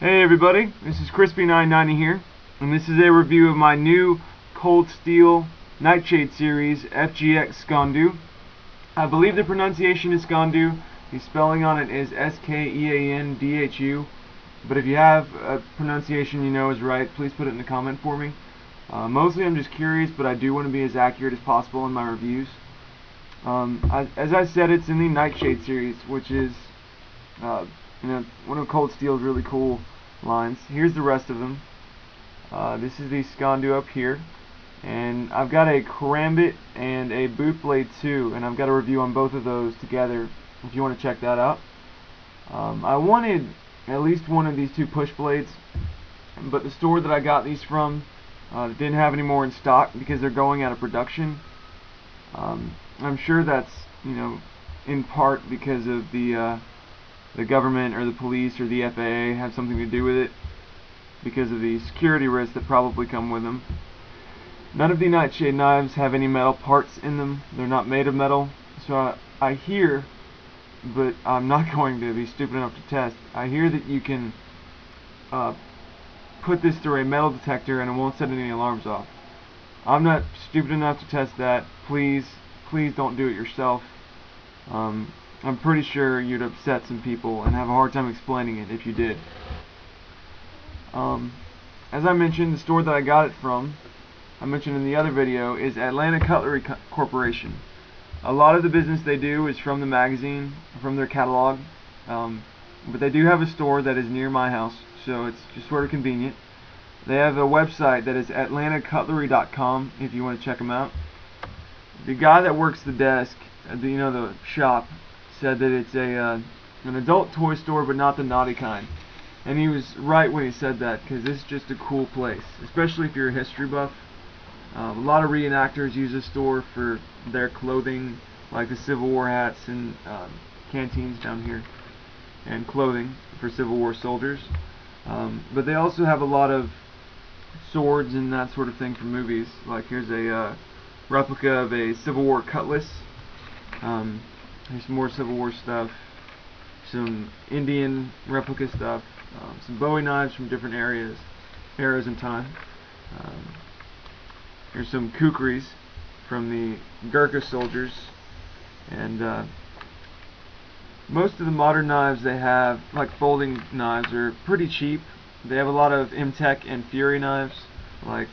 Hey everybody, this is Crispy990 here, and this is a review of my new Cold Steel Nightshade series, FGX Skean Dhu. I believe the pronunciation is Skean Dhu. The spelling on it is Skeandhu. But if you have a pronunciation you know is right, please put it in the comment for me. Mostly I'm just curious, but I do want to be as accurate as possible in my reviews. As I said, it's in the Nightshade series, which is one of Cold Steel's really cool lines. Here's the rest of them. This is the Skean Dhu up here, and I've got a Karambit and a Boot Blade 2, and I've got a review on both of those together if you want to check that out. I wanted at least one of these two push blades, but the store that I got these from didn't have any more in stock because they're going out of production. I'm sure that's in part because of the government or the police or the FAA have something to do with it, because of the security risks that probably come with them. None of the Nightshade knives have any metal parts in them. They're not made of metal. So I hear, but I'm not going to be stupid enough to test, I hear that you can put this through a metal detector and it won't set any alarms off. I'm not stupid enough to test that. Please don't do it yourself. I'm pretty sure you'd upset some people and have a hard time explaining it if you did. As I mentioned, the store that I got it from, I mentioned in the other video, is Atlanta Cutlery Corporation. A lot of the business they do is from the magazine, from their catalog, but they do have a store that is near my house, so it's just sort of convenient. They have a website that is atlantacutlery.com if you want to check them out. The guy that works the desk, the shop, said that it's an adult toy store, but not the naughty kind. And he was right when he said that, because this is just a cool place, especially if you're a history buff. A lot of reenactors use this store for their clothing, like the Civil War hats and canteens down here, and clothing for Civil War soldiers. But they also have a lot of swords and that sort of thing from movies. Like here's a replica of a Civil War cutlass. Here's some more Civil War stuff, some Indian replica stuff, some Bowie knives from different eras in time. Here's some kukris from the Gurkha soldiers, and most of the modern knives they have, like folding knives, are pretty cheap. They have a lot of M-Tech and Fury knives, like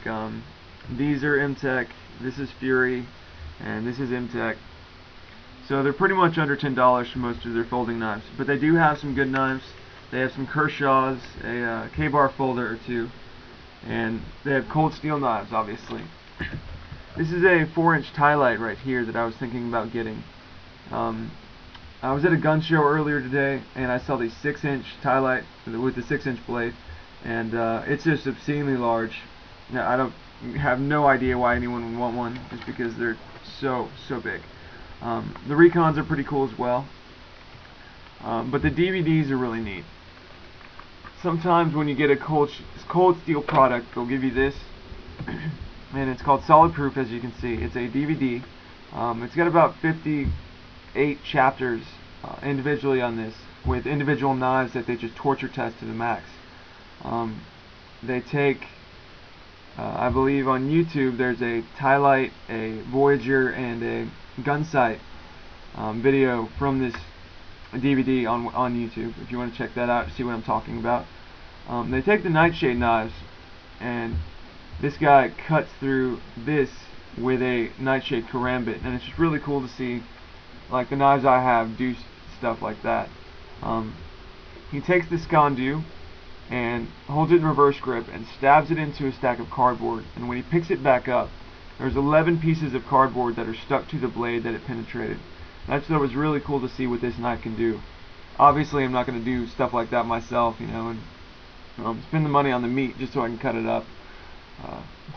these are M-Tech, this is Fury, and this is M-Tech. So they're pretty much under $10 for most of their folding knives. But they do have some good knives. They have some Kershaws, a K-bar folder or two, and they have Cold Steel knives, obviously. This is a 4-inch tie light right here that I was thinking about getting. I was at a gun show earlier today, and I saw the 6-inch tie light with the 6-inch blade, and it's just obscenely large. Now, I have no idea why anyone would want one, just because they're so big. The Recons are pretty cool as well, but the DVDs are really neat. Sometimes when you get a Cold Steel product, they'll give you this, and it's called Solid Proof, as you can see. It's a DVD. It's got about 58 chapters individually on this, with individual knives that they just torture test to the max. They take, I believe on YouTube, there's a tie light, a Voyager, and a gun sight video from this DVD on YouTube, if you want to check that out to see what I'm talking about. They take the Nightshade knives, and this guy cuts through this with a Nightshade Karambit, and it's just really cool to see, like, the knives I have do stuff like that. He takes the Skean Dhu and holds it in reverse grip and stabs it into a stack of cardboard, and when he picks it back up, there's 11 pieces of cardboard that are stuck to the blade that it penetrated. That was really cool to see what this knife can do. Obviously, I'm not going to do stuff like that myself, and spend the money on the meat just so I can cut it up.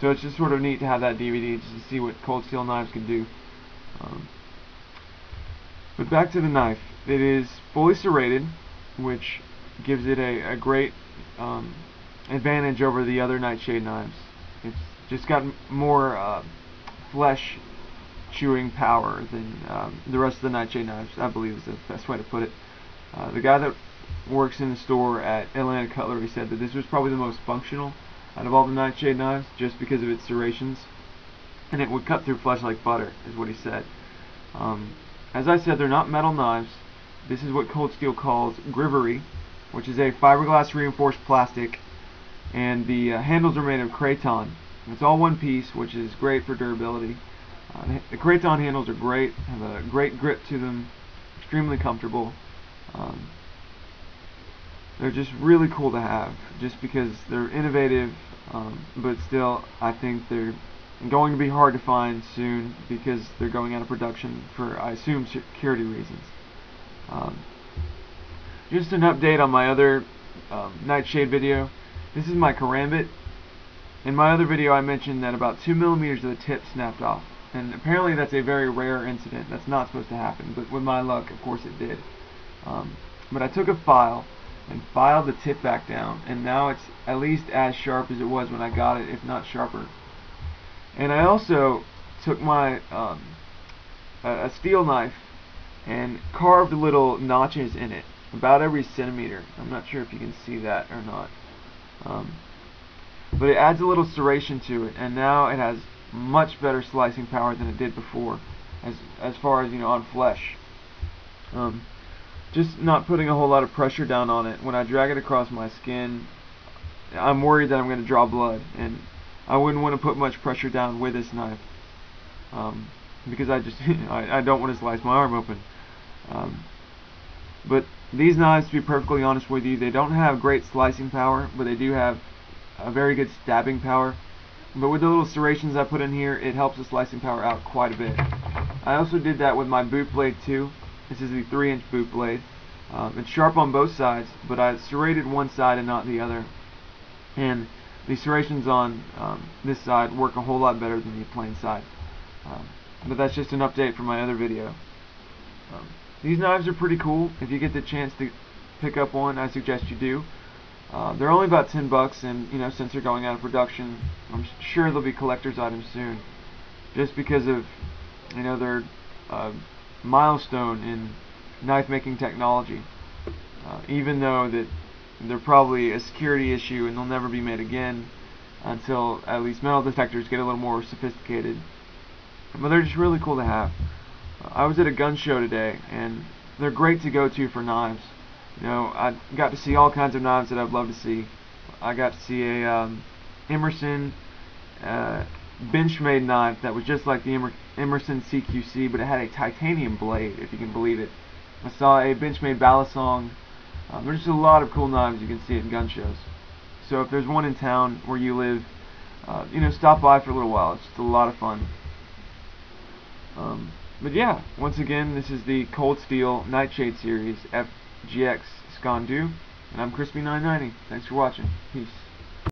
So it's just sort of neat to have that DVD just to see what Cold Steel knives can do. But back to the knife. It is fully serrated, which gives it a great advantage over the other Nightshade knives. It's just got more flesh chewing power than the rest of the Nightshade knives, I believe is the best way to put it. The guy that works in the store at Atlanta Cutlery, said that this was probably the most functional out of all the Nightshade knives, just because of its serrations, and it would cut through flesh like butter, is what he said. As I said, they're not metal knives. This is what Cold Steel calls grivery, which is a fiberglass reinforced plastic, and the handles are made of craton. It's all one piece, which is great for durability. The craton handles are great, have a great grip to them, extremely comfortable. They're just really cool to have, just because they're innovative, but still I think they're going to be hard to find soon because they're going out of production for, I assume, security reasons. Just an update on my other Nightshade video. This is my karambit. In my other video I mentioned that about 2 millimeters of the tip snapped off, and apparently that's a very rare incident. That's not supposed to happen, but with my luck, of course it did. But I took a file and filed the tip back down, and now it's at least as sharp as it was when I got it, if not sharper. And I also took my a steel knife and carved little notches in it, about every centimeter. I'm not sure if you can see that or not. But it adds a little serration to it, and now it has much better slicing power than it did before, as far as, on flesh. Just not putting a whole lot of pressure down on it. When I drag it across my skin, I'm worried that I'm going to draw blood, and I wouldn't want to put much pressure down with this knife, because I just I don't want to slice my arm open. But these knives, to be perfectly honest with you, they don't have great slicing power, but they do have a very good stabbing power. But with the little serrations I put in here, it helps the slicing power out quite a bit. I also did that with my boot blade too. This is the 3-inch boot blade. It's sharp on both sides, but I serrated one side and not the other. And the serrations on this side work a whole lot better than the plain side. But that's just an update from my other video. These knives are pretty cool. If you get the chance to pick up one, I suggest you do. They're only about $10, and since they're going out of production, I'm sure they'll be collector's items soon. Just because of their milestone in knife making technology. Even though that they're probably a security issue and they'll never be made again until at least metal detectors get a little more sophisticated. But they're just really cool to have. I was at a gun show today, and they're great to go to for knives. I got to see all kinds of knives that I'd love to see. I got to see a Emerson Benchmade knife that was just like the Emerson CQC, but it had a titanium blade, if you can believe it. I saw a Benchmade Balisong. There's just a lot of cool knives you can see at gun shows. So if there's one in town where you live, stop by for a little while. It's just a lot of fun. But yeah, once again, this is the Cold Steel Nightshade series, FGX Skean Dhu, and I'm Crispy990. Thanks for watching. Peace.